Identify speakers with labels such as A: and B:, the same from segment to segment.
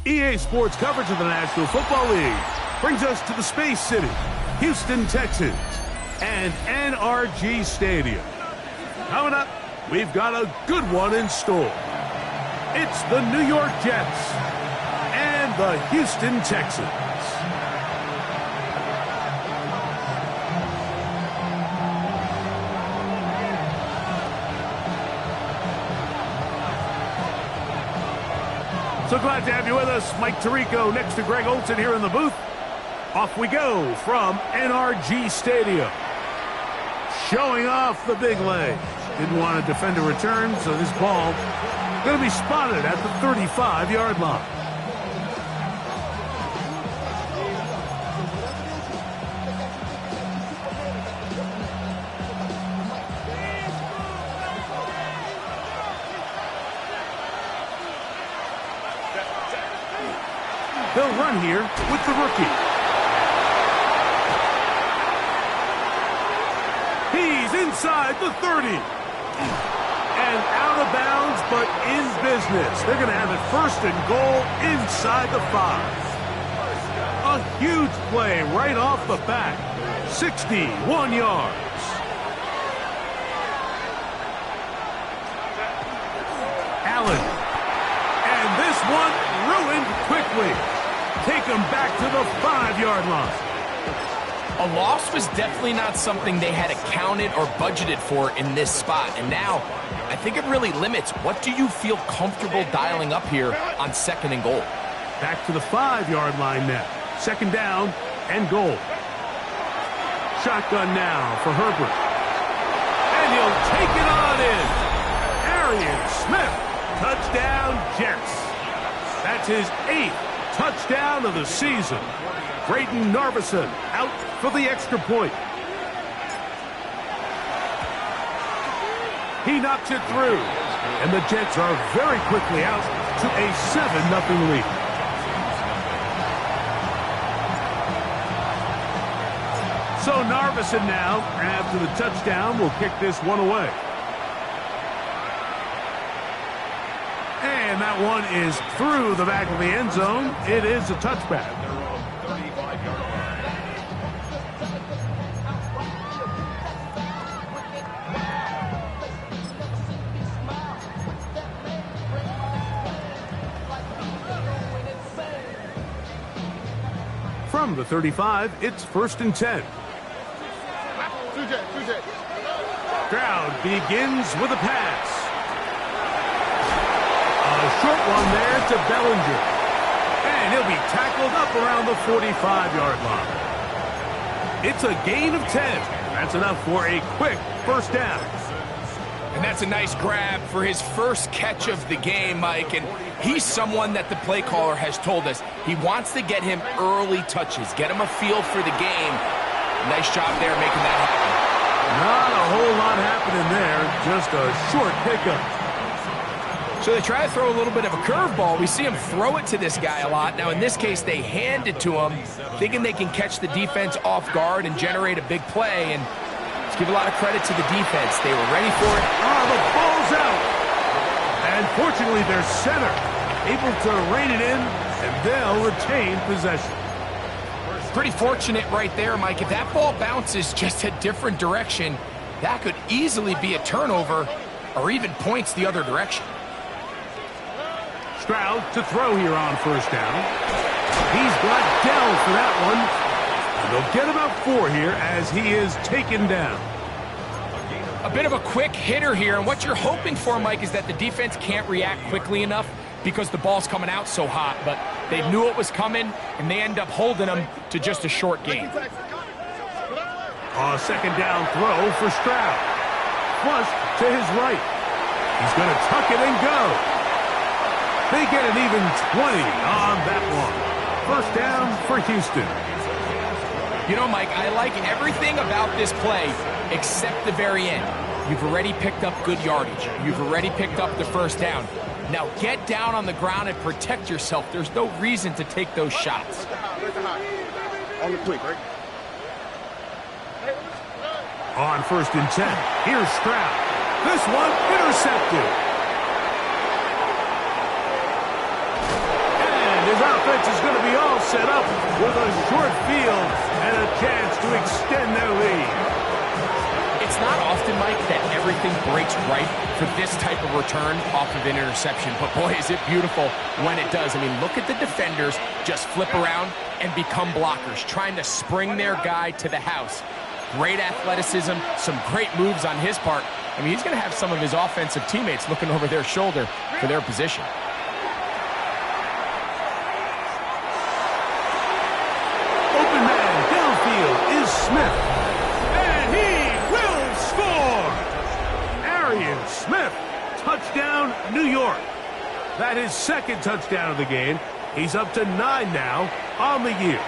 A: EA Sports coverage of the National Football League brings us to the Space City, Houston, Texas, and NRG Stadium. Coming up, we've got a good one in store. It's the New York Jets and the Houston Texans. So glad to have you with us. Mike Tirico next to Greg Olson here in the booth. Off we go from NRG Stadium. Showing off the big leg. Didn't want to defend a return, so this ball going to be spotted at the 35-yard line. They'll run here with the rookie. He's inside the 30. And out of bounds, but in business. They're going to have it first and goal inside the 5. A huge play right off the bat. 61 yards. Allen. And this one ruined quickly. Take him back to the 5-yard line.
B: A loss was definitely not something they had accounted or budgeted for in this spot. And now, I think it really limits what do you feel comfortable dialing up here on 2nd and goal.
A: Back to the 5-yard line now. 2nd down and goal. Shotgun now for Herbert. And he'll take it on in. Arian Smith. Touchdown, Jets. That's his 8th touchdown of the season. Braden Narveson out for the extra point. He knocks it through. And the Jets are very quickly out to a 7-0 lead. So Narveson now, after the touchdown, will kick this one away. And that one is through the back of the end zone. It is a touchback. From the 35, it's 1st and 10. Stroud begins with a pass. A short one there to Bellinger. And he'll be tackled up around the 45-yard line. It's a gain of 10. That's enough for a quick first down.
B: And that's a nice grab for his first catch of the game, Mike. And he's someone that the play caller has told us he wants to get him early touches, get him a feel for the game. Nice job there making that happen.
A: Not a whole lot happening there, just a short pickup.
B: So they try to throw a little bit of a curveball. We see him throw it to this guy a lot. Now, in this case, they hand it to him, thinking they can catch the defense off guard and generate a big play. And let's give a lot of credit to the defense. They were ready for it.
A: Oh, the ball's out. And fortunately, their center able to rein it in, and they'll retain possession.
B: Pretty fortunate right there, Mike. If that ball bounces just a different direction, that could easily be a turnover or even points the other direction.
A: Stroud to throw here on first down. He's got Dell for that one. And they'll get about 4 here as he is taken down.
B: A bit of a quick hitter here, and what you're hoping for, Mike, is that the defense can't react quickly enough because the ball's coming out so hot. But they knew it was coming, and they end up holding them to just a short gain.
A: A 2nd down throw for Stroud. Flush to his right. He's going to tuck it and go. They get an even 20 on that one. First down for Houston.
B: You know, Mike, I like everything about this play except the very end. You've already picked up good yardage. You've already picked up the first down. Now get down on the ground and protect yourself. There's no reason to take those shots.
C: On the quick, right?
A: On 1st and 10, here's Stroud. This one intercepted. And his offense is going to be all set up with a short field and a chance to extend their lead.
B: It's not often, Mike, that everything breaks right for this type of return off of an interception. But, boy, is it beautiful when it does. I mean, look at the defenders just flip around and become blockers, trying to spring their guy to the house. Great athleticism, some great moves on his part. I mean, he's going to have some of his offensive teammates looking over their shoulder for their position.
A: Open man downfield is Smith. And he will score! Arian Smith, touchdown, New York. That is second touchdown of the game. He's up to 9 now on the year.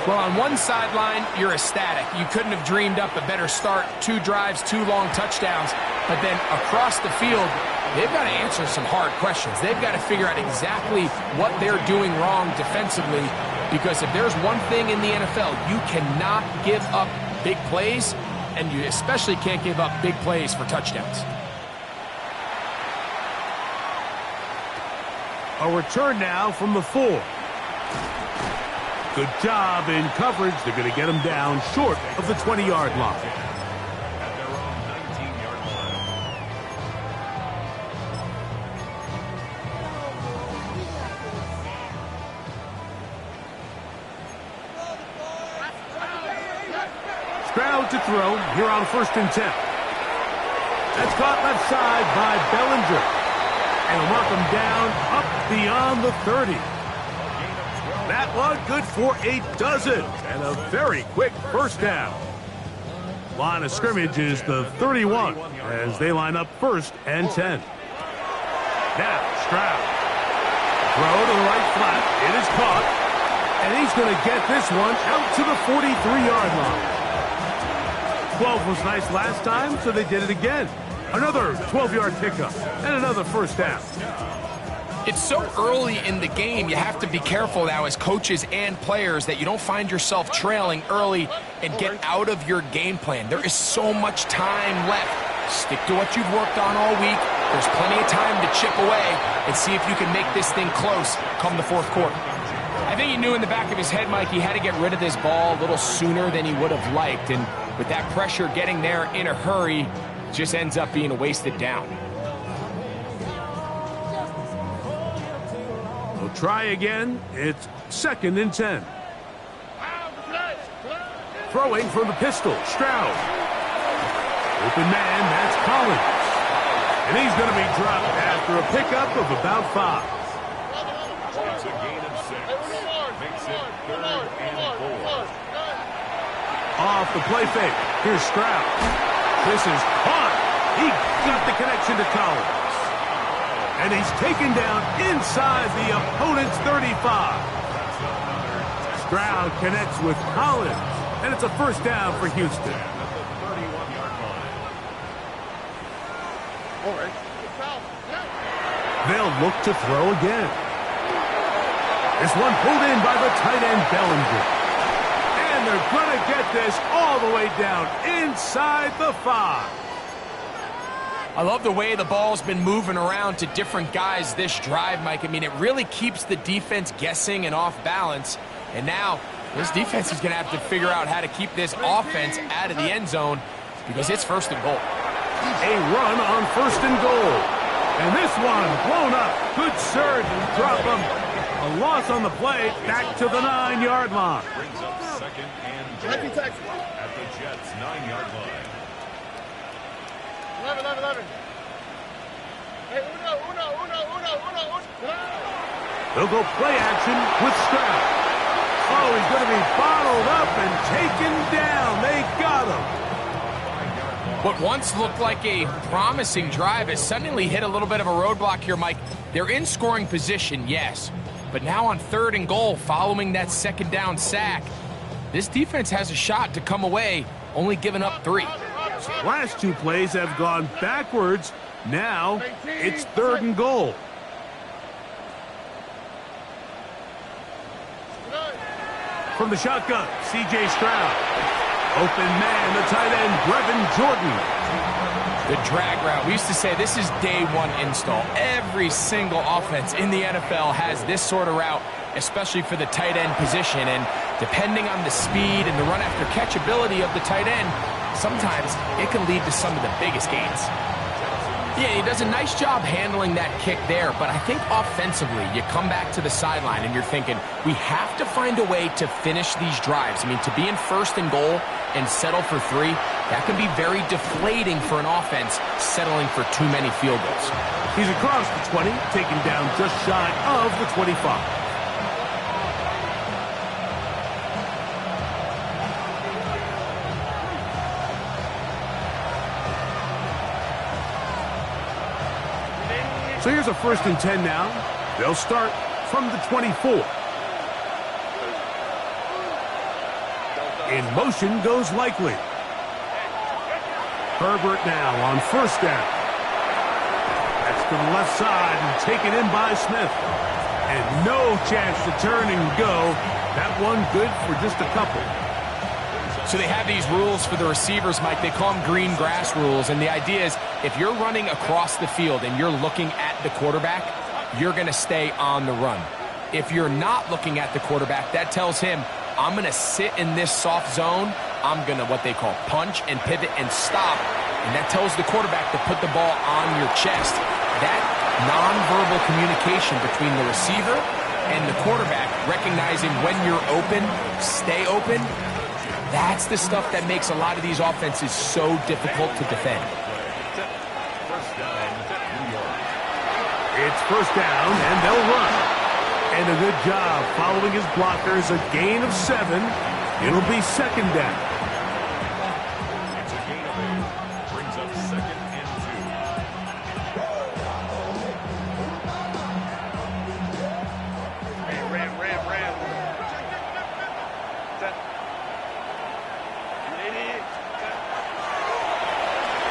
B: Well, on one sideline, you're ecstatic. You couldn't have dreamed up a better start. 2 drives, 2 long touchdowns. But then across the field, they've got to answer some hard questions. They've got to figure out exactly what they're doing wrong defensively. Because if there's one thing in the NFL, you cannot give up big plays, and you especially can't give up big plays for touchdowns.
A: A return now from the 4. Good job in coverage. They're going to get him down short of the 20-yard line.
D: At their own 19-yard line.
A: Stroud to throw here on 1st and 10. That's caught left side by Bellinger. And will mark him down up beyond the 30. That one good for a dozen and a very quick first down. Line of scrimmage is the 31 as they line up 1st and 10. Now Stroud. Throw to the right flat. It is caught. And he's going to get this one out to the 43-yard line. 12 was nice last time, so they did it again. Another 12-yard pickup and another first down.
B: It's so early in the game, you have to be careful now as coaches and players that you don't find yourself trailing early and get out of your game plan. There is so much time left. Stick to what you've worked on all week. There's plenty of time to chip away and see if you can make this thing close come the 4th quarter. I think he knew in the back of his head, Mike, he had to get rid of this ball a little sooner than he would have liked. And with that pressure getting there in a hurry, just ends up being a wasted down.
A: We'll try again. It's 2nd and 10. Throwing from the pistol, Stroud. Open man, that's Collins. And he's going to be dropped after a pickup of about 5.
D: It's a gain of 6. Makes it 3rd and 4.
A: Off the play fake. Here's Stroud. This is caught. He got the connection to Collins. And he's taken down inside the opponent's 35. Stroud connects with Collins. And it's a first down for Houston.
D: At the 31-yard line.
C: All right.
A: They'll look to throw again. This one pulled in by the tight end Bellinger. And they're going to get this all the way down inside the 5.
B: I love the way the ball's been moving around to different guys this drive, Mike. I mean, it really keeps the defense guessing and off balance. And now this defense is going to have to figure out how to keep this offense out of the end zone because it's 1st and goal.
A: A run on 1st and goal. And this one blown up. Good surge and drop him. A loss on the play back to the 9-yard line.
D: Brings up 2nd and goal at the Jets' 9-yard line.
C: 11. Hey, uno.
A: They'll go play action with Stroud. Oh, he's going to be bottled up and taken down. They got him.
B: What once looked like a promising drive has suddenly hit a little bit of a roadblock here, Mike. They're in scoring position, yes. But now on 3rd and goal, following that 2nd down sack, this defense has a shot to come away, only giving up 3.
A: Last 2 plays have gone backwards. Now it's 3rd and goal. From the shotgun, C.J. Stroud. Open man, the tight end, Brevin Jordan.
B: The drag route. We used to say this is day one install. Every single offense in the NFL has this sort of route, especially for the tight end position. And depending on the speed and the run after catch ability of the tight end, sometimes it can lead to some of the biggest gains. Yeah, he does a nice job handling that kick there, but I think offensively, you come back to the sideline and you're thinking, we have to find a way to finish these drives. I mean, to be in first and goal and settle for 3, that can be very deflating for an offense settling for too many field goals.
A: He's across the 20, taken down just shy of the 25. So here's a 1st and 10 now. They'll start from the 24. In motion goes Likely. Herbert now on 1st down. That's to the left side and taken in by Smith. And no chance to turn and go. That one good for just a couple.
B: So they have these rules for the receivers, Mike. They call them green grass rules. And the idea is if you're running across the field and you're looking at the quarterback, you're going to stay on the run. If you're not looking at the quarterback, that tells him, I'm going to sit in this soft zone. I'm going to what they call punch and pivot and stop. And that tells the quarterback to put the ball on your chest. That nonverbal communication between the receiver and the quarterback, recognizing when you're open, stay open, that's the stuff that makes a lot of these offenses so difficult to defend.
A: It's 1st down, and they'll run. And a good job following his blockers, a gain of 7. It'll be 2nd down.
D: It's a gain of 8. Brings up 2nd and 2.
C: Ram.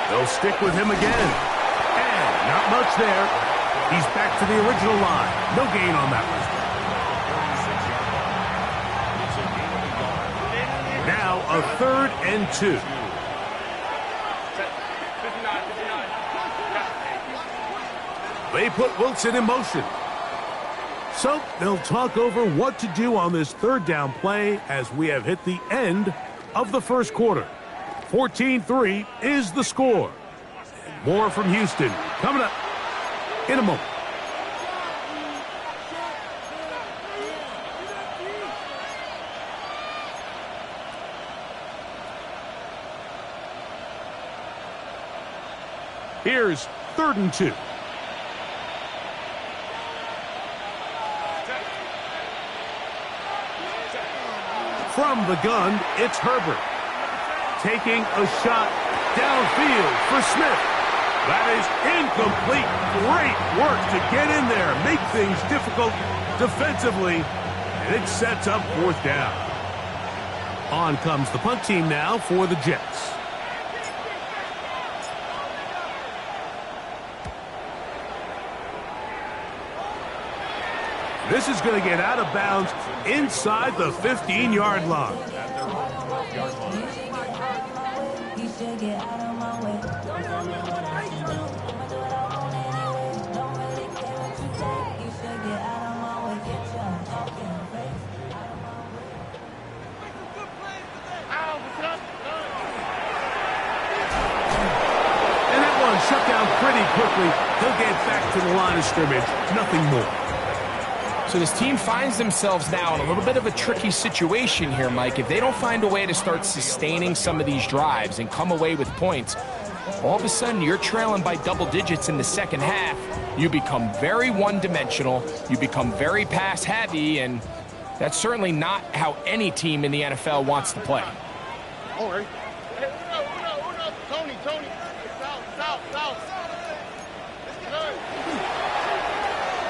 A: They'll stick with him again. And not much there. He's back to the original line. No gain on that one. Now a 3rd and 2. They put Wilson in motion. So they'll talk over what to do on this 3rd down play as we have hit the end of the 1st quarter. 14-3 is the score. More from Houston coming up in a moment. Here's 3rd and 2. From the gun, it's Herbert. Taking a shot downfield for Smith. That is incomplete. Great work to get in there, make things difficult defensively, and it sets up 4th down. On comes the punt team now for the Jets. This is going to get out of bounds inside the 15-yard line. And that one shut down pretty quickly. He'll get back to the line of scrimmage. Nothing more.
B: So this team finds themselves now in a little bit of a tricky situation here, Mike. If they don't find a way to start sustaining some of these drives and come away with points, all of a sudden you're trailing by double digits in the 2nd half. You become very one-dimensional. You become very pass-heavy, and that's certainly not how any team in the NFL wants to play.
C: All right. Hey, Uno. Tony. South.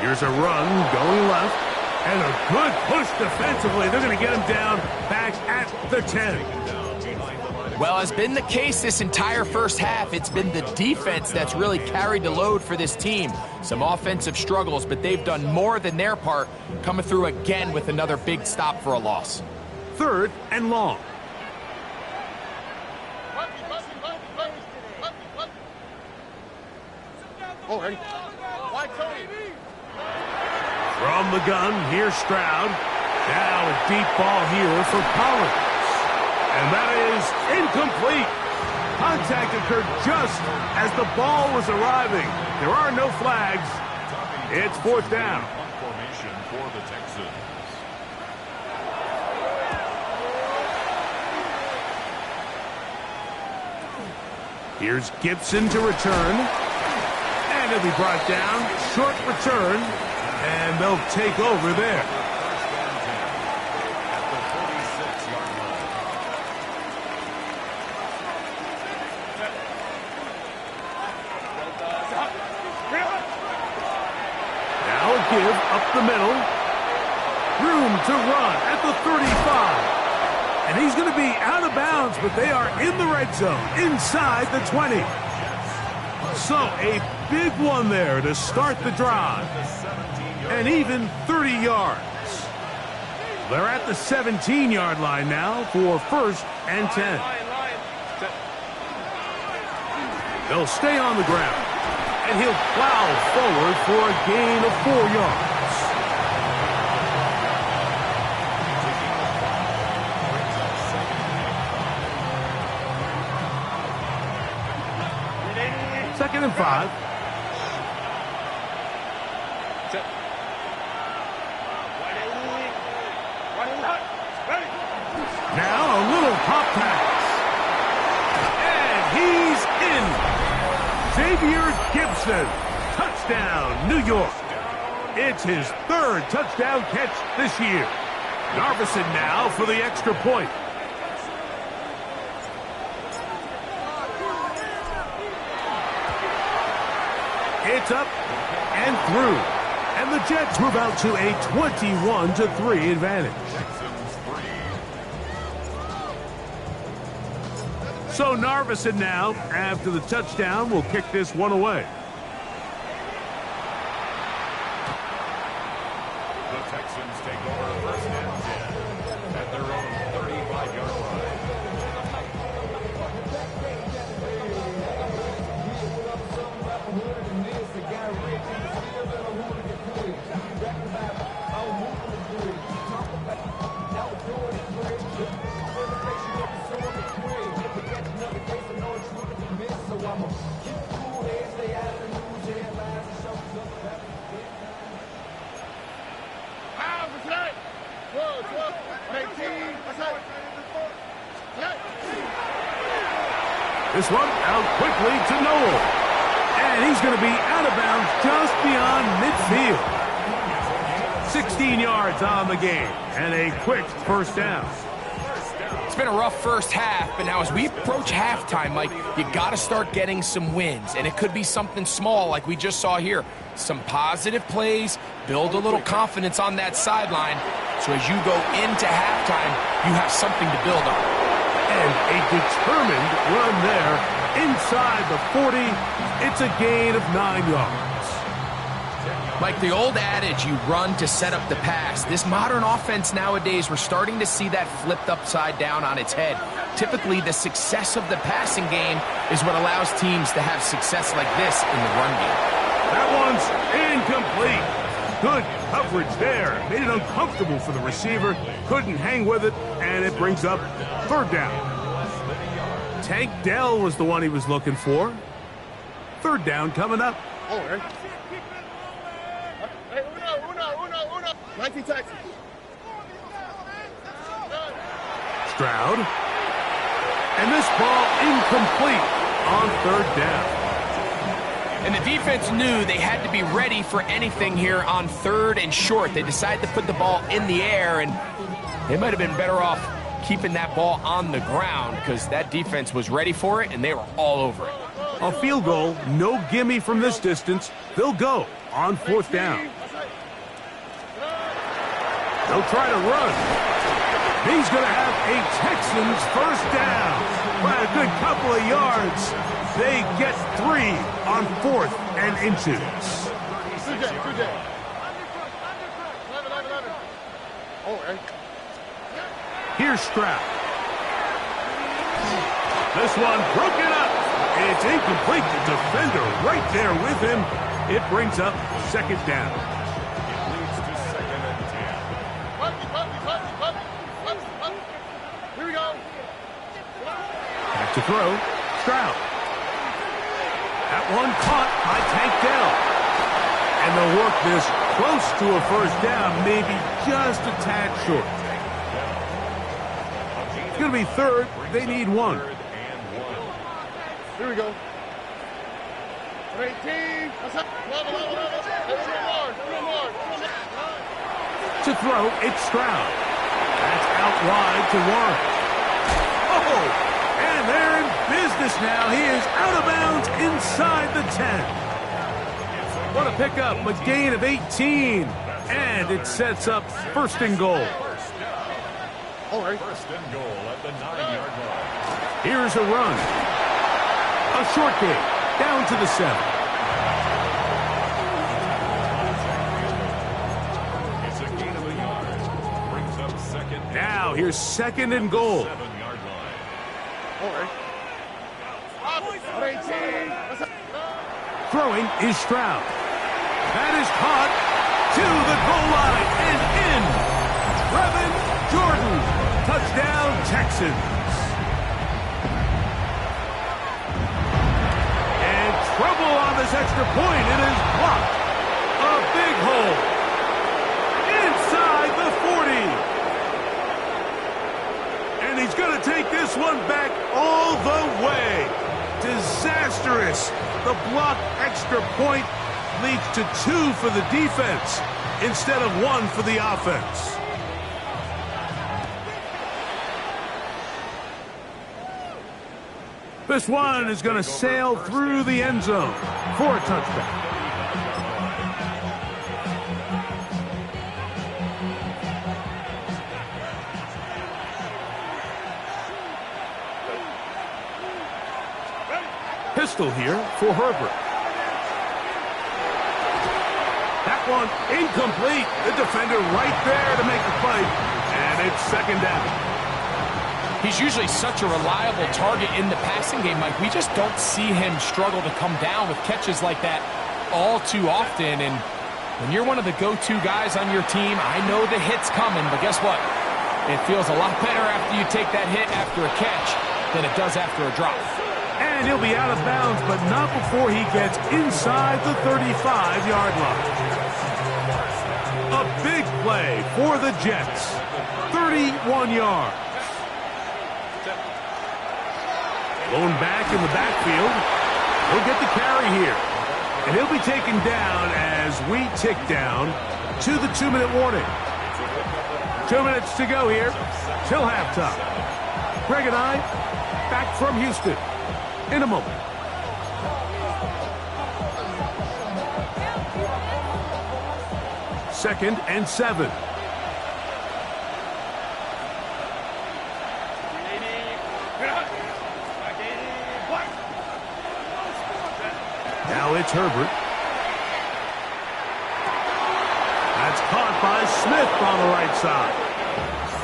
A: Here's a run going left. And a good push defensively. They're going to get him down back at the 10.
B: Well, as been the case this entire 1st half, it's been the defense that's really carried the load for this team. Some offensive struggles, but they've done more than their part, coming through again with another big stop for a loss.
A: 3rd and long.
C: Oh, ready? Why, Tony?
A: From the gun, here's Stroud. Now a deep ball here for Collins. And that is incomplete. Contact occurred just as the ball was arriving. There are no flags. It's fourth down.
D: Formation for the Texans.
A: Here's Gibson to return. And he'll be brought down. Short return. And they'll take over there. Now a give up the middle. Room to run at the 35. And he's going to be out of bounds, but they are in the red zone, inside the 20. So a big one there to start the drive. And even 30 yards. They're at the 17-yard line now for first and 10. They'll stay on the ground. And he'll plow forward for a gain of 4 yards. Second and 5. Now a little pop pass. And he's in. Xavier Gibson. Touchdown, New York. It's his third touchdown catch this year. Narveson now for the extra point. It's up and through. And the Jets move out to a 21-3 advantage. So Narveson now, after the touchdown, will kick this one away.
D: The Texans take over first and 10 at their own 35-yard line.
A: This one out quickly to Noel. And he's going to be out of bounds just beyond midfield. 16 yards on the game. And a quick first down.
B: It's been a rough first half, but now as we approach halftime, Mike, you got to start getting some wins. And it could be something small like we just saw here. Some positive plays, build a little confidence on that sideline. So as you go into halftime, you have something to build on.
A: And a determined run there inside the 40. It's a gain of 9 yards.
B: Like the old adage, you run to set up the pass. This modern offense nowadays, we're starting to see that flipped upside down on its head. Typically, the success of the passing game is what allows teams to have success like this in the run game.
A: That one's incomplete. Good coverage there. Made it uncomfortable for the receiver. Couldn't hang with it, and it brings up third down. Tank Dell was the one he was looking for. Third down coming up.
C: Oh, right. Hey, uno. 19 Texans.
A: Stroud. And this ball incomplete on third down.
B: And the defense knew they had to be ready for anything here on third and short. They decided to put the ball in the air, and they might have been better off keeping that ball on the ground because that defense was ready for it, and they were all over it.
A: A field goal, no gimme from this distance. They'll go on fourth down. They'll try to run. He's going to have a Texans first down by a good couple of yards. They get 3 on fourth and inches. Here's Stroud. This one broken up. It's incomplete. The defender right there with him. It brings up second down.
D: It leads to 2nd and 10.
C: Here we go.
A: Back to throw. Stroud. That one caught by Tank Dell. And they'll work this close to a first down, maybe just a tad short. It's going to be third. They need one.
C: Here we go. 18.
A: To throw, it's Stroud. That's out wide to Warren. Oh, and they're in business now. He is out of bounds inside the 10. What a pickup, a gain of 18. And it sets up first and goal.
C: All right.
D: First and goal at the 9-yard line.
A: Here's a run. A short gain, down to the 7.
D: It's a gain of a yard. Brings up second.
A: Now here's second and goal.
D: 7-yard line.
C: All right. 18.
A: Throwing is Stroud. That is caught to the goal line and in. Brevin Jordan. Touchdown, Texans. And trouble on this extra point. It is blocked. A big hole. Inside the 40. And he's going to take this one back all the way. Disastrous. The blocked extra point leads to 2 for the defense instead of 1 for the offense. This one is going to sail through the end zone for a touchdown. Pistol here for Herbert. That one incomplete. The defender right there to make the play. And it's second down.
B: He's usually such a reliable target in the passing game, Mike. We just don't see him struggle to come down with catches like that all too often. And when you're one of the go-to guys on your team, I know the hit's coming, but guess what? It feels a lot better after you take that hit after a catch than it does after a drop.
A: And he'll be out of bounds, but not before he gets inside the 35-yard line. A big play for the Jets. 31 yards. Blown back in the backfield. He'll get the carry here. And he'll be taken down as we tick down to the 2-minute warning. 2 minutes to go here till halftime. Greg and I back from Houston in a moment. Second and 7. Now it's Herbert. That's caught by Smith on the right side.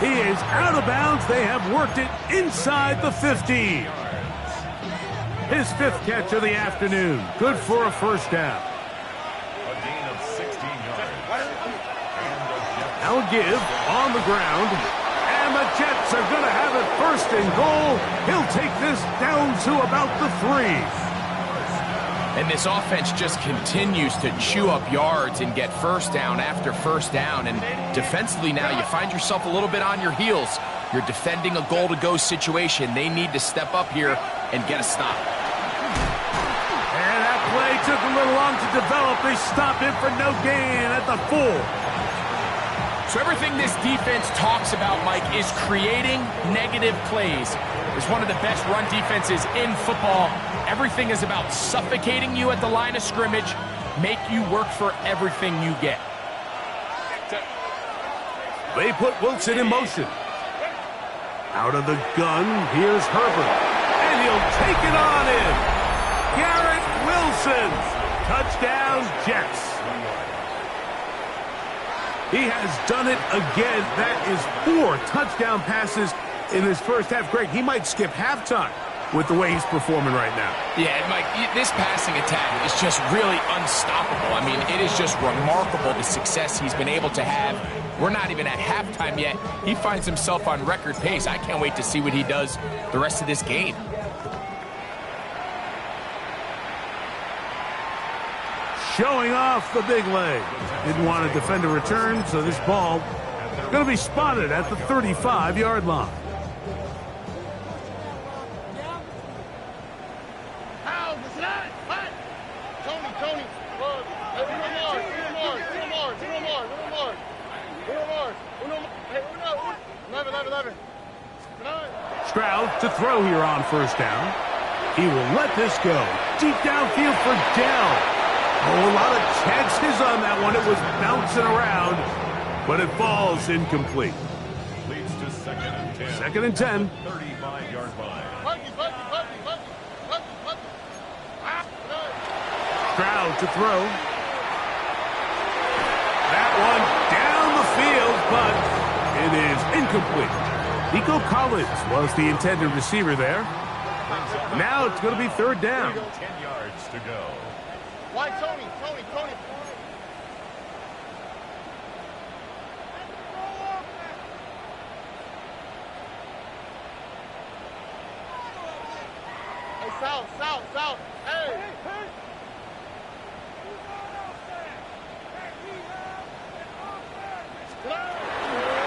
A: He is out of bounds. They have worked it inside the 15. His 5th catch of the afternoon. Good for a first down.
D: A gain of 16 yards.
A: Now a give on the ground. And the Jets are going to have it first and goal. He'll take this down to about the 3.
B: And this offense just continues to chew up yards and get first down after first down. And defensively now, you find yourself a little bit on your heels. You're defending a goal-to-go situation. They need to step up here and get a stop.
A: And that play took a little long to develop. They stopped it for no gain at the 4.
B: So everything this defense talks about, Mike, is creating negative plays. It's one of the best run defenses in football. Everything is about suffocating you at the line of scrimmage, make you work for everything you get.
A: They put Wilson in motion. Out of the gun, here's Herbert. And he'll take it on in. Garrett Wilson. Touchdown, Jets. He has done it again. That is 4 touchdown passes in this first half. Greg, he might skip halftime with the way he's performing right now.
B: Yeah, Mike, this passing attack is just really unstoppable. I mean, it is just remarkable the success he's been able to have. We're not even at halftime yet. He finds himself on record pace. I can't wait to see what he does the rest of this game.
A: Showing off the big leg. Didn't want to defend a return, so this ball going to be spotted at the 35-yard line.
C: Tony.
A: Stroud to throw here on first down. He will let this go. Deep downfield for Dell. Oh, a lot of chances on that one. It was bouncing around, but it falls incomplete.
D: Leads to 2nd and 10.
A: 2nd and 10.
D: 35-yard line.
A: Stroud to throw. That one down the field, but it is incomplete. Nico Collins was the intended receiver there. Now it's going to be 3rd down.
D: 10 yards to go.
C: Why, Tony? Hey, South. Hey.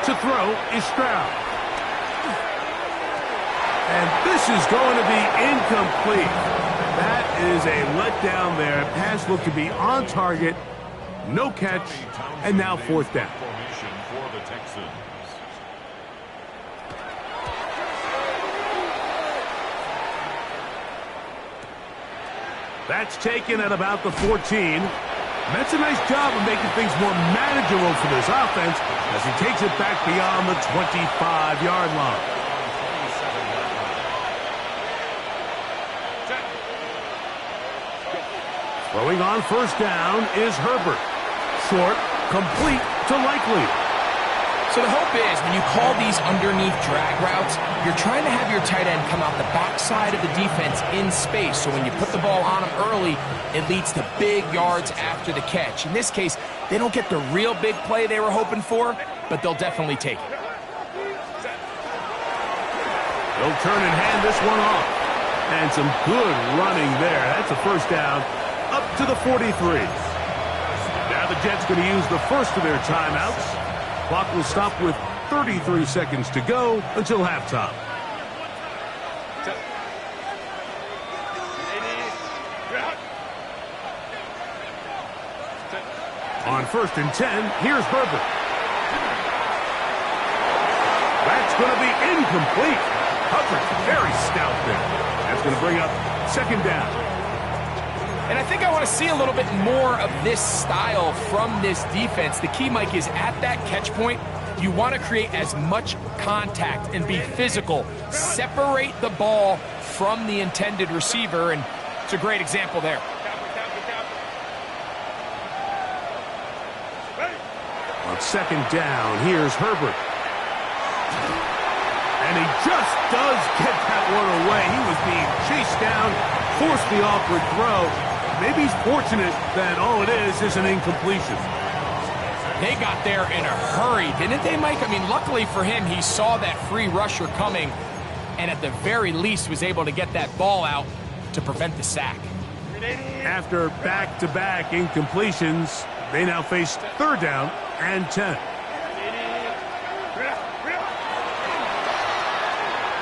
A: To throw is Stroud. And this is going to be incomplete. That is a letdown there. Pass look to be on target. No catch. And now 4th down.
D: Formation for the Texans.
A: That's taken at about the 14. That's a nice job of making things more manageable for this offense as he takes it back beyond the 25-yard line. Throwing on first down is Herbert. Short, complete to Likely.
B: So the hope is when you call these underneath drag routes, you're trying to have your tight end come out the backside of the defense in space. So when you put the ball on him early, it leads to big yards after the catch. In this case, they don't get the real big play they were hoping for, but they'll definitely take it.
A: They'll turn and hand this one off. And some good running there. That's a first down up to the 43. Now the Jets going to use the first of their timeouts. Clock will stop with 33 seconds to go until halftime. On 1st and 10, here's Herbert. That's going to be incomplete. Coverage very stout there. That's going to bring up 2nd down.
B: And I think I want to see a little bit more of this style from this defense. The key, Mike, is at that catch point, you want to create as much contact and be physical. Separate the ball from the intended receiver, and it's a great example there.
A: On 2nd down, here's Herbert. And he just does get that one away. He was being chased down, forced the awkward throw. Maybe he's fortunate that all it is an incompletion.
B: They got there in a hurry, didn't they, Mike? I mean, luckily for him, he saw that free rusher coming and at the very least was able to get that ball out to prevent the sack.
A: After back-to-back incompletions, they now face 3rd down and 10.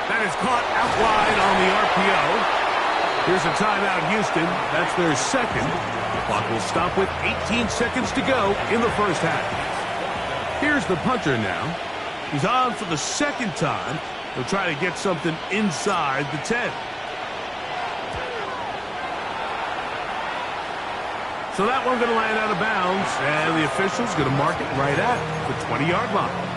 A: That is caught out wide on the RPO. Here's a timeout, Houston. That's their 2nd. The clock will stop with 18 seconds to go in the first half. Here's the punter now. He's on for the 2nd time. He'll try to get something inside the 10. So that one going to land out of bounds, and the official's going to mark it right at the 20-yard line.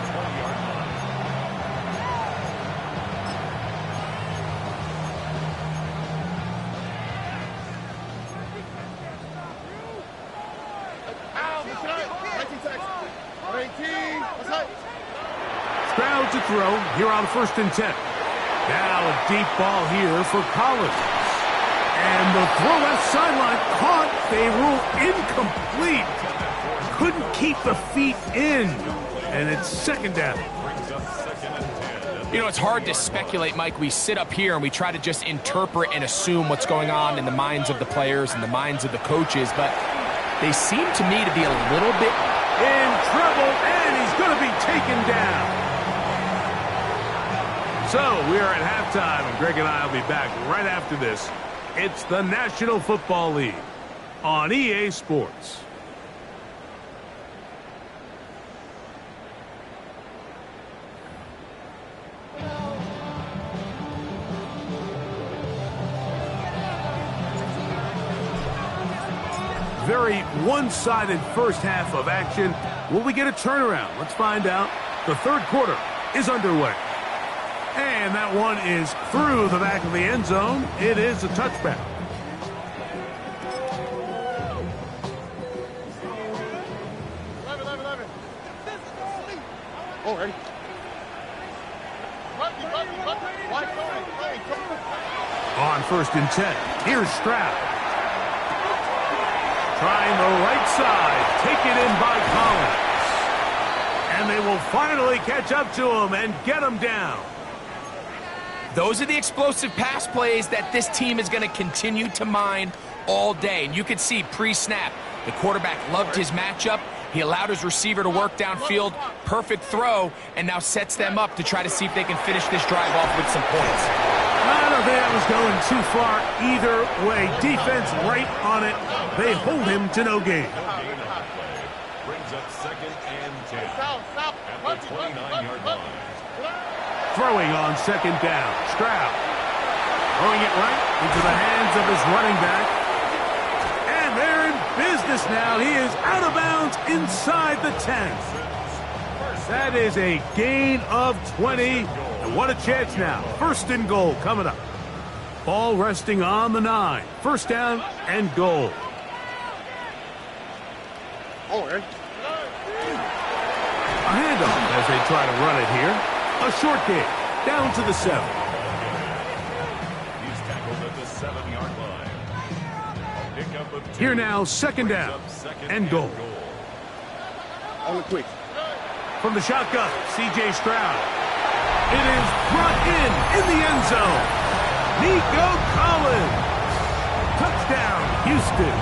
A: Stroud to throw here on 1st and 10. Now a deep ball here for Collins. And the throw left sideline caught. They rule incomplete. Couldn't keep the feet in. And it's second down.
B: You know, it's hard to speculate, Mike. We sit up here and we try to just interpret and assume what's going on in the minds of the players and the minds of the coaches, but they seem to me to be a little bit
A: in trouble, and he's going to be taken down. So we are at halftime, and Greg and I will be back right after this. It's the National Football League on EA Sports. Very one-sided first half of action. Will we get a turnaround? Let's find out. The third quarter is underway. And that one is through the back of the end zone. It is a touchback.
C: Oh, ready?
A: On 1st and 10, here's Stroud. Trying the right side, taken in by Collins. And they will finally catch up to him and get him down.
B: Those are the explosive pass plays that this team is going to continue to mine all day. And you can see pre-snap, the quarterback loved his matchup. He allowed his receiver to work downfield, perfect throw, and now sets them up to try to see if they can finish this drive off with some points.
A: I don't think that was going too far either way. Defense right on it. They hold him to no gain.
D: Brings up 2nd and 10 at the 29-yard line.
A: Throwing on 2nd down. Stroud throwing it right into the hands of his running back. And they're in business now. He is out of bounds inside the 10. That is a gain of 20. And what a chance now. 1st and goal coming up. Ball resting on the 9. 1st down and goal.
C: Oh, ready?
A: A handoff as they try to run it here. A short game, down to the 7.
D: He's tackled at the 7-yard line. A pickup of 2.
A: Here now, 2nd down and goal.
C: On the quick.
A: From the shotgun, C.J. Stroud. It is brought in the end zone. Nico Collins. Touchdown, Houston.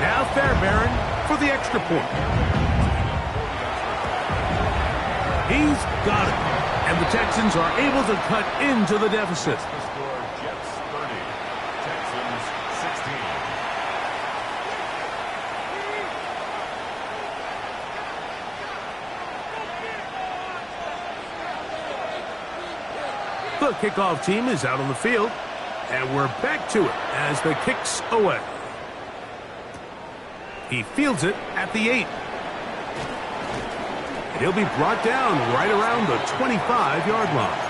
A: Now Fairbairn for the extra point. He's got it. And the Texans are able to cut into the deficit.
D: The score, Jets 30, Texans 16.
A: The kickoff team is out on the field, and we're back to it as the kick's away. He fields it at the 8. He'll be brought down right around the 25-yard line.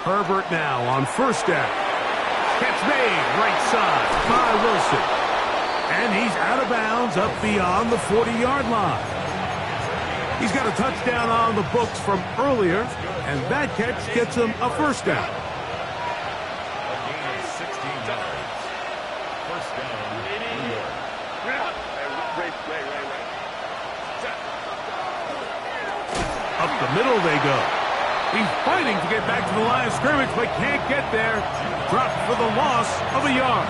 A: Herbert now on 1st down. Catch made right side by Wilson. And he's out of bounds up beyond the 40-yard line. He's got a touchdown on the books from earlier, and that catch gets him a 1st down.
D: A gain of 16 yards. 1st down, New York.
A: Up the middle they go. He's fighting to get back to the line of scrimmage, but can't get there. Dropped for the loss of a yard.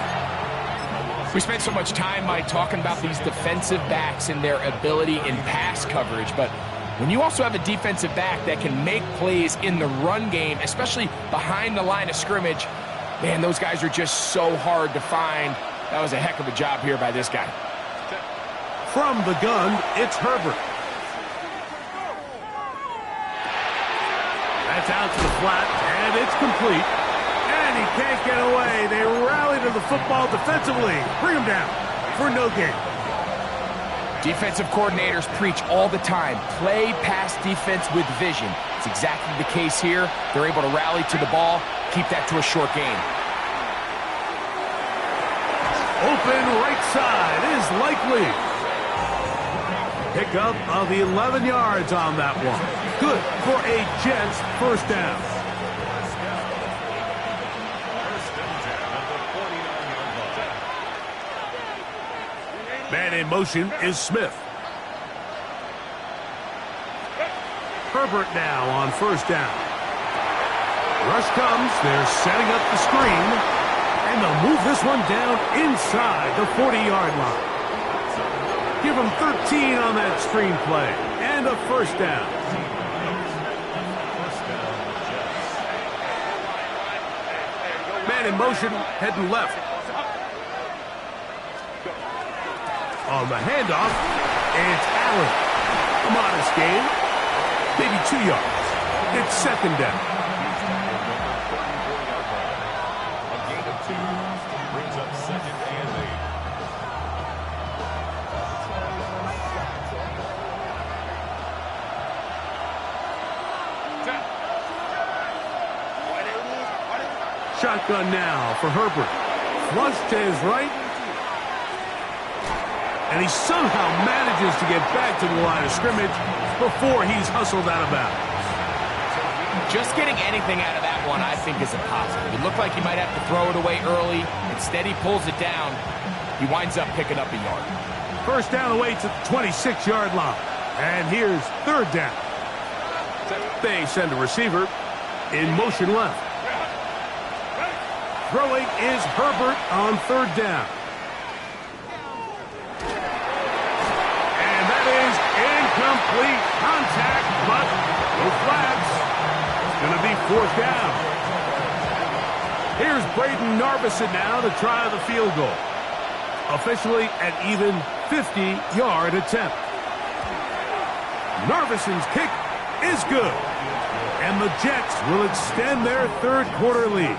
B: We spent so much time, Mike, talking about these defensive backs and their ability in pass coverage, but when you also have a defensive back that can make plays in the run game, especially behind the line of scrimmage, man, those guys are just so hard to find. That was a heck of a job here by this guy.
A: From the gun, it's Herbert. That's out to the flat, and it's complete. And he can't get away. They rally to the football defensively. Bring him down for no gain.
B: Defensive coordinators preach all the time, play pass defense with vision. It's exactly the case here. They're able to rally to the ball, keep that to a short gain.
A: Open right side is likely. Pickup of 11 yards on that one. Good for a Jets first down. Man in motion is Smith. Herbert now on first down. Rush comes. They're setting up the screen. And they'll move this one down inside the 40-yard line. Give them 13 on that screen play. And a first down. Man in motion, heading left. On the handoff, it's Allen. A modest gain. Maybe 2 yards. It's second down.
D: A gain of 2 brings up second and 8.
A: Shotgun now for Herbert. Flush to his right. And he somehow manages to get back to the line of scrimmage before he's hustled out of bounds.
B: Just getting anything out of that one, I think, is a positive. It looked like he might have to throw it away early. Instead, he pulls it down. He winds up picking up a yard.
A: First down away to the 26-yard line. And here's third down. They send a receiver in motion left. Throwing is Herbert on third down. And that is incomplete contact, but no flags. It's going to be fourth down. Here's Braden Narvison now to try the field goal. Officially an even 50-yard attempt. Narvison's kick is good. And the Jets will extend their third quarter lead.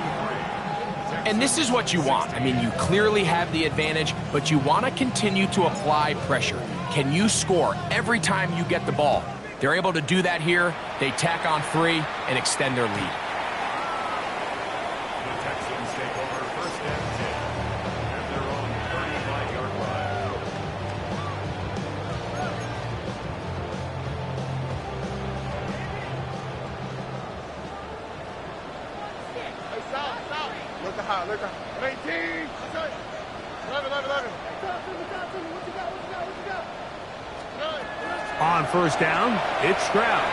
B: And this is what you want. I mean, you clearly have the advantage, but you want to continue to apply pressure. Can you score every time you get the ball? They're able to do that here. They tack on 3 and extend their lead.
D: The Texans take over first and 10 at their own 35-yard line.
C: Look at how, look at 19. 11.
A: On first down, it's Stroud.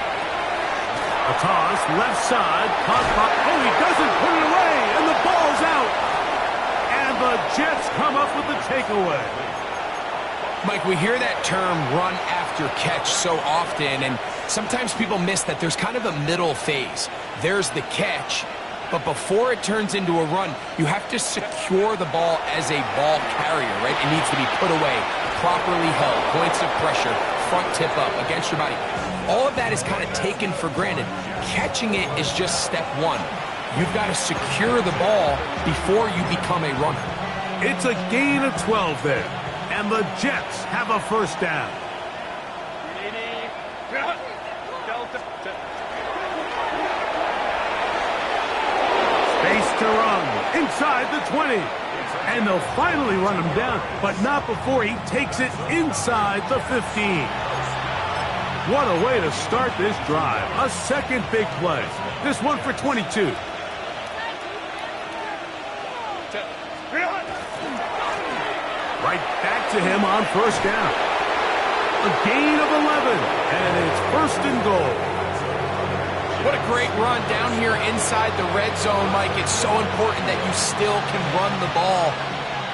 A: A toss, left side, caught by, oh, he doesn't put it away, and the ball's out. And the Jets come up with the takeaway.
B: Mike, we hear that term run after catch so often, and sometimes people miss that there's kind of a middle phase. There's the catch, but before it turns into a run, you have to secure the ball as a ball carrier, right? It needs to be put away, properly held, points of pressure, front tip up against your body. All of that is kind of taken for granted. Catching it is just step one. You've got to secure the ball before you become a runner.
A: It's a gain of 12 there, and the Jets have a first down. Space to run inside the 20. And they'll finally run him down, but not before he takes it inside the 15. What a way to start this drive. A second big play. This one for 22. Right back to him on first down. A gain of 11, and it's first and goal.
B: What a great run down here inside the red zone, Mike. It's so important that you still can run the ball.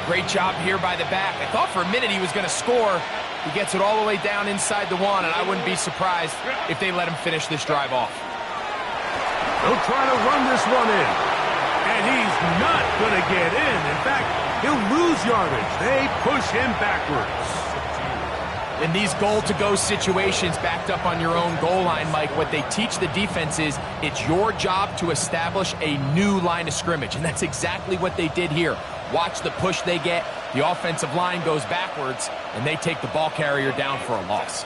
B: Great job here by the back. I thought for a minute he was going to score. He gets it all the way down inside the 1, and I wouldn't be surprised if they let him finish this drive off.
A: They'll try to run this one in. And he's not going to get in. In fact, he'll lose yardage. They push him backwards.
B: In these goal-to-go situations backed up on your own goal line, Mike, what they teach the defense is it's your job to establish a new line of scrimmage, and that's exactly what they did here. Watch the push they get. The offensive line goes backwards, and they take the ball carrier down for a loss.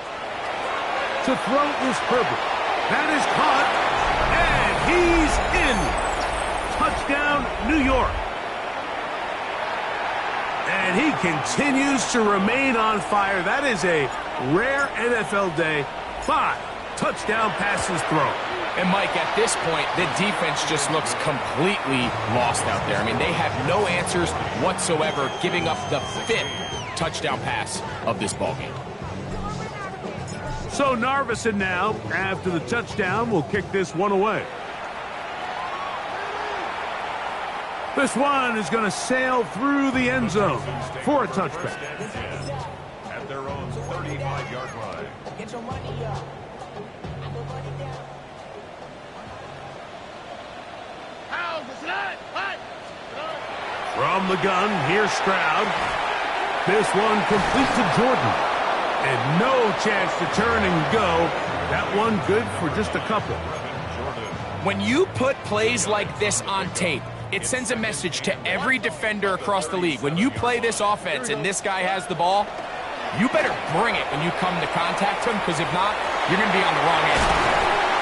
A: To throw is Herbert. That is caught, and he's in. Touchdown, New York. And he continues to remain on fire. That is a rare NFL day. 5 touchdown passes thrown.
B: And, Mike, at this point, the defense just looks completely lost out there. I mean, they have no answers whatsoever, giving up the 5th touchdown pass of this ballgame.
A: So Narveson now, after the touchdown, will kick this one away. This one is going to sail through the end zone for a touchback.
D: At their own 35-yard line.
E: Get your money up.
A: From the gun, here's Stroud. This one complete to Jordan. And no chance to turn and go. That one good for just a couple.
B: When you put plays like this on tape, it sends a message to every defender across the league. When you play this offense and this guy has the ball, you better bring it when you come to contact him, because if not, you're going to be on the wrong end.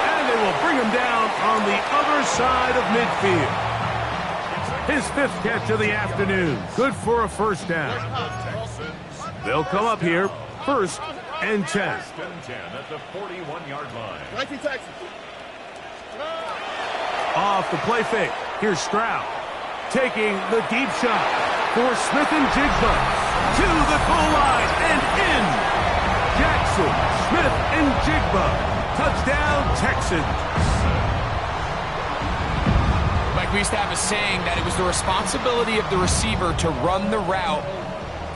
A: And they will bring him down on the other side of midfield. His 5th catch of the afternoon. Good for a first down. They'll come up here, 1st and 10.
D: At the 41-yard line.
A: Off the play fake. Here's Stroud taking the deep shot for Smith and Jigba to the goal line and in. Jackson, Smith, and Jigba. Touchdown, Texans.
B: Mike, we used to have a saying that it was the responsibility of the receiver to run the route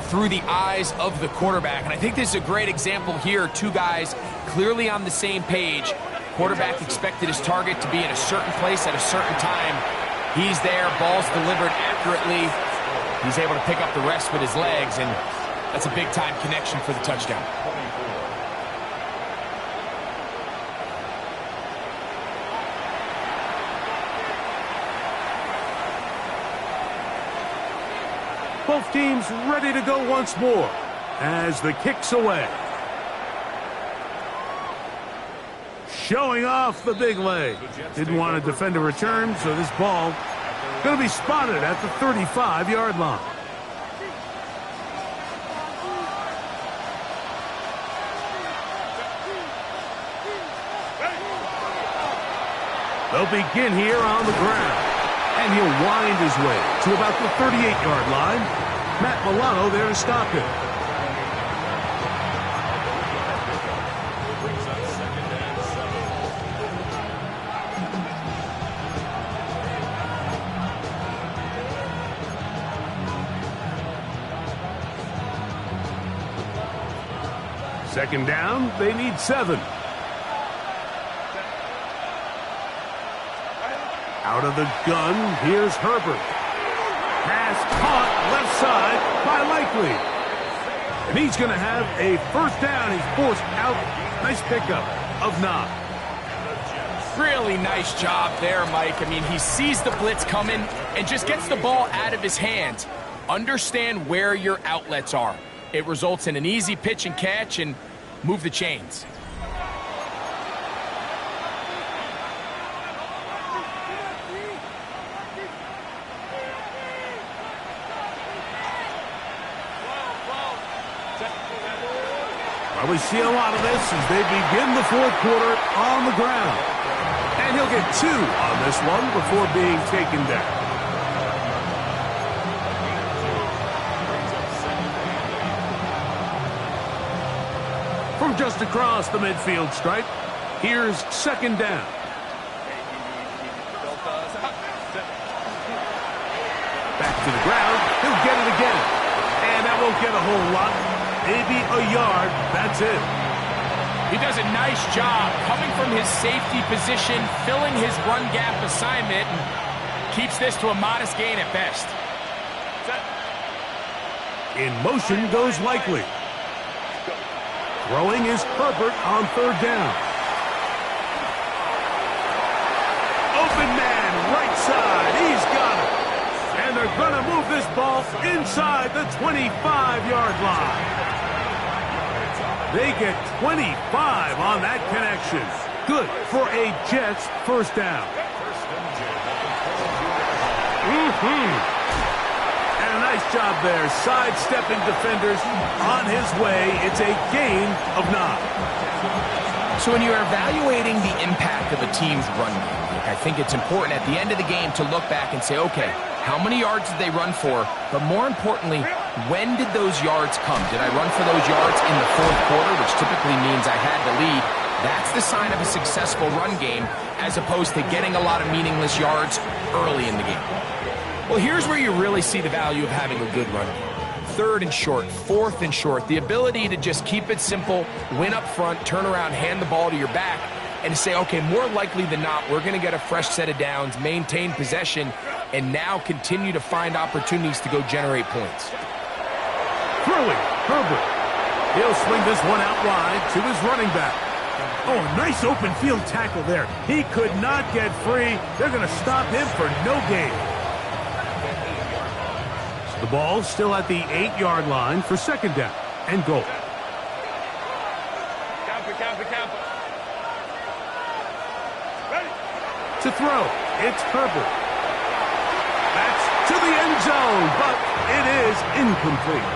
B: through the eyes of the quarterback. And I think this is a great example here. 2 guys clearly on the same page. Quarterback expected his target to be in a certain place at a certain time. He's there, ball's delivered accurately. He's able to pick up the rest with his legs, and that's a big-time connection for the touchdown.
A: Both teams ready to go once more as the kick's away. Showing off the big leg. Didn't want to defend a return, so this ball going to be spotted at the 35-yard line. They'll begin here on the ground. And he'll wind his way to about the 38-yard line. Matt Milano there to stop him. Second down, they need 7. Out of the gun, here's Herbert. Pass caught left side by Likely. And he's going to have a first down. He's forced out. Nice pickup of 9.
B: Really nice job there, Mike. I mean, he sees the blitz coming and just gets the ball out of his hands. Understand where your outlets are. It results in an easy pitch and catch and move the chains.
A: Well, we see a lot of this as they begin the 4th quarter on the ground. And he'll get 2 on this one before being taken down. From just across the midfield stripe, here's 2nd down. Back to the ground. He'll get it again. And that won't get a whole lot. Maybe a yard. That's it.
B: He does a nice job coming from his safety position, filling his run gap assignment, and keeps this to a modest gain at best.
A: In motion goes Likely. Throwing is Herbert on 3rd down. Open man, right side. He's got it. And they're going to move this ball inside the 25-yard line. They get 25 on that connection. Good for a Jets first down. And a nice job there, sidestepping defenders on his way. It's a gain of 9.
B: So when you're evaluating the impact of a team's run game, I think it's important at the end of the game to look back and say, okay, how many yards did they run for? But more importantly, when did those yards come? Did I run for those yards in the fourth quarter, which typically means I had the lead? That's the sign of a successful run game, as opposed to getting a lot of meaningless yards early in the game. Well, here's where you really see the value of having a good run game. Third and short, fourth and short, the ability to just keep it simple, win up front, turn around, hand the ball to your back, and to say, okay, more likely than not, we're going to get a fresh set of downs, maintain possession, and now continue to find opportunities to go generate points.
A: Throwing, Herbert. He'll swing this one out wide to his running back. Oh, a nice open field tackle there. He could not get free. They're going to stop him for no gain. The ball's still at the 8-yard line for second down and goal. To throw, it's Herbert. That's to the end zone, but it is incomplete.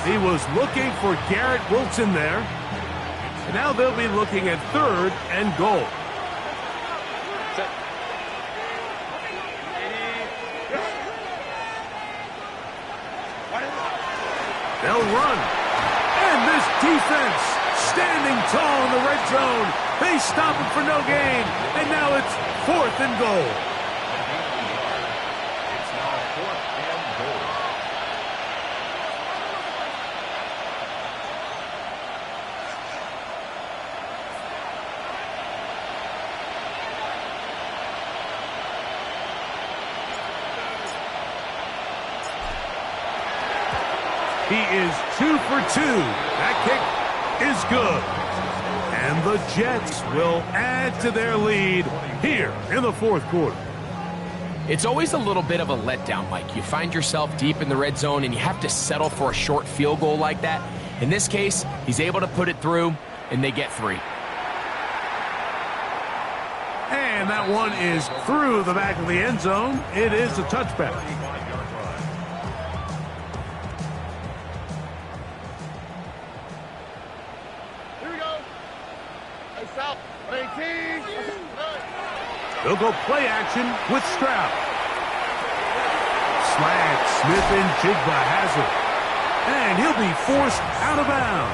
A: He was looking for Garrett Wilson there. And now they'll be looking at third and goal. They'll run. And this defense standing tall in the red zone. They stop it for no gain. And now it's fourth and goal.
D: It's now fourth and goal.
A: He is 2 for 2. That kick is good. And the Jets will add to their lead here in the fourth quarter.
B: It's always a little bit of a letdown, Mike. You find yourself deep in the red zone and you have to settle for a short field goal like that. In this case, he's able to put it through, and they get 3.
A: And that one is through the back of the end zone. It is a touchback. They'll go play action with Stroud. Slant, Smith and Jigba has it. And he'll be forced out of bounds.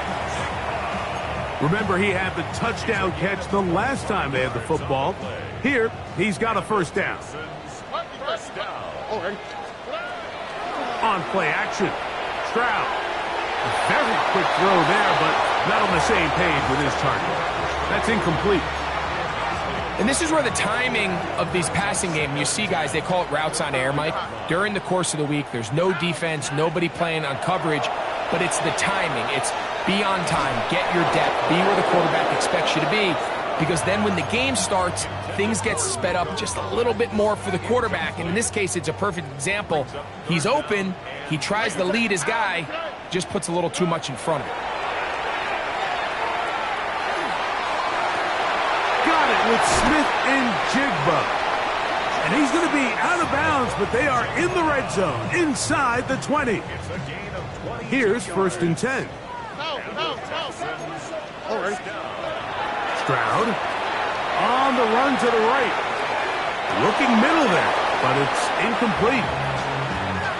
A: Remember, he had the touchdown catch the last time they had the football. Here, he's got a first down. On play action, Stroud. A very quick throw there, but not on the same page with his target. That's incomplete.
B: And this is where the timing of these passing games, you see guys, they call it routes on air, Mike. During the course of the week, there's no defense, nobody playing on coverage, but it's the timing. It's be on time, get your depth, be where the quarterback expects you to be, because then when the game starts, things get sped up just a little bit more for the quarterback. And in this case, it's a perfect example. He's open, he tries to lead his guy, just puts a little too much in front of him.
A: With Smith and Jigba. And he's going to be out of bounds, but they are in the red zone, inside the 20. Here's first and 10. Stroud on the run to the right. Looking middle there, but it's incomplete.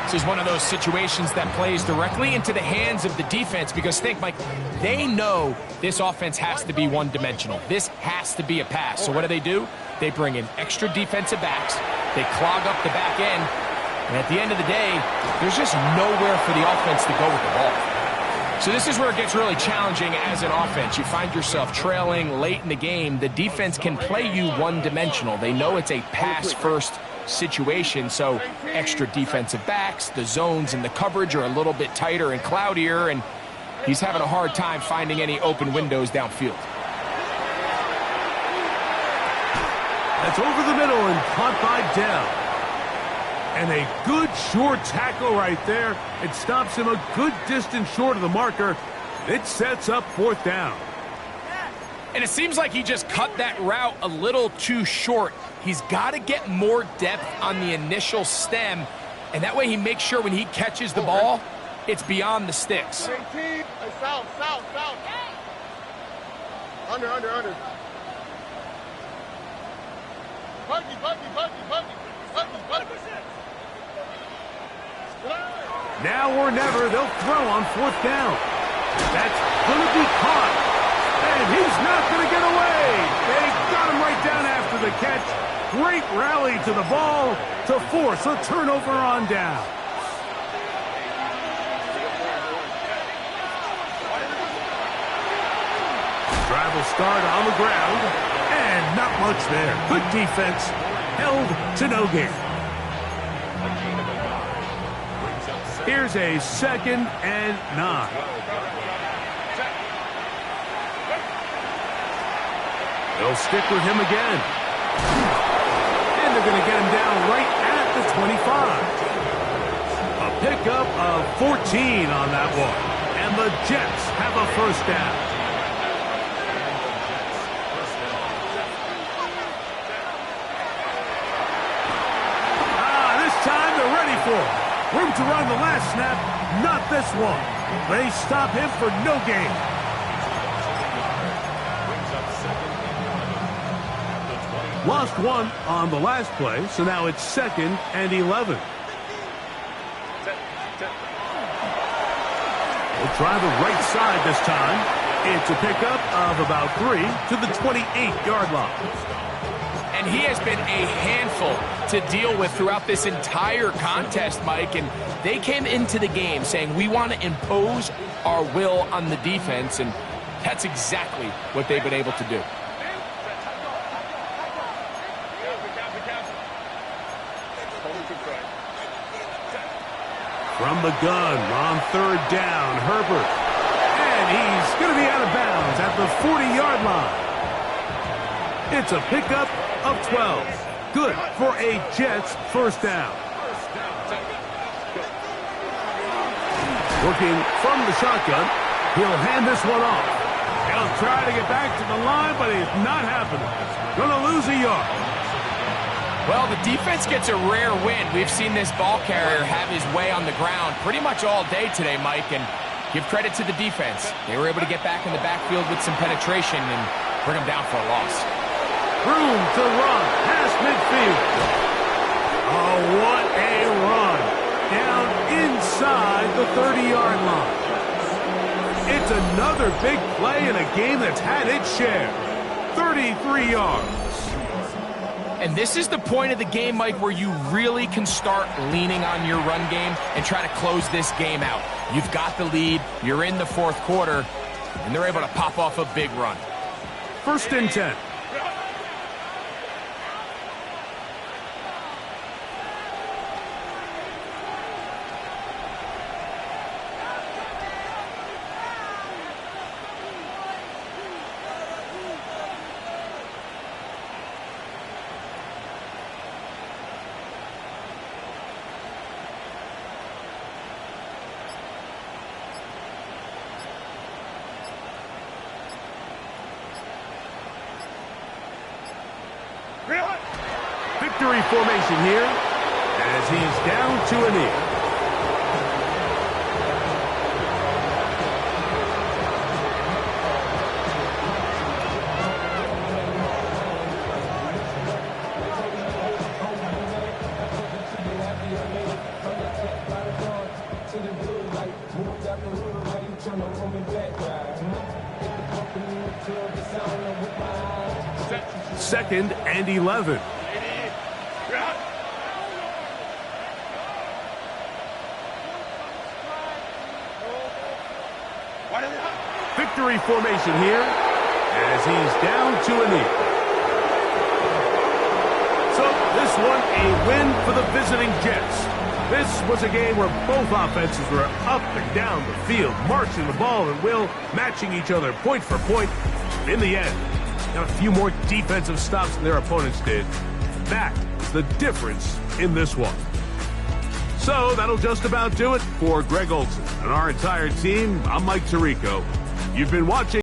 B: This is one of those situations that plays directly into the hands of the defense, because think, Mike, they know this offense has to be one-dimensional. This has to be a pass. So what do? They bring in extra defensive backs. They clog up the back end. And at the end of the day, there's just nowhere for the offense to go with the ball. So this is where it gets really challenging as an offense. You find yourself trailing late in the game. The defense can play you one-dimensional. They know it's a pass-first situation, so extra defensive backs, the zones and the coverage are a little bit tighter and cloudier, and he's having a hard time finding any open windows downfield.
A: That's over the middle and caught by Dell. And a good short tackle right there. It stops him a good distance short of the marker. It sets up 4th down.
B: And it seems like he just cut that route a little too short. He's got to get more depth on the initial stem, and that way he makes sure when he catches the ball, it's beyond the sticks.
C: 18. Hey, south. Under. Buggy.
A: Now or never, they'll throw on 4th down. That's going to be caught. And he's not going to get away. They got him right down after the catch. Great rally to the ball to force a turnover on down. Drive will start on the ground. And not much there. Good defense. Held to no gain. Here's a 2nd and 9. They'll stick with him again. And they're going to get him down right at the 25. A pickup of 14 on that one. And the Jets have a 1st down. This time they're ready for it. Room to run the last snap. Not this one. They stop him for no gain. Lost 1 on the last play, so now it's 2nd and 11. We'll try the right side this time. It's a pickup of about 3 to the 28-yard line.
B: And he has been a handful to deal with throughout this entire contest, Mike. And they came into the game saying, we want to impose our will on the defense. And that's exactly what they've been able to do.
A: From the gun on 3rd down, Herbert. And he's going to be out of bounds at the 40-yard line. It's a pickup of 12. Good for a Jets 1st down. Working from the shotgun, he'll hand this one off. He'll try to get back to the line, but it's not happening. Going to lose a yard.
B: Well, the defense gets a rare win. We've seen this ball carrier have his way on the ground pretty much all day today, Mike, and give credit to the defense. They were able to get back in the backfield with some penetration and bring them down for a loss.
A: Room to run past midfield. Oh, what a run. Down inside the 30-yard line. It's another big play in a game that's had its share. 33 yards.
B: And this is the point of the game, Mike, where you really can start leaning on your run game and try to close this game out. You've got the lead, you're in the 4th quarter, and they're able to pop off a big run.
A: 1st and 10. Victory formation here as he's down to a knee. Second and 11. Victory formation here as he's down to a knee. So this one a win for the visiting Jets. This was a game where both offenses were up and down the field, marching the ball at will, matching each other point for point. In the end, got a few more defensive stops than their opponents did. That was the difference in this one. So that'll just about do it for Greg Olson and our entire team. I'm Mike Tirico. You've been watching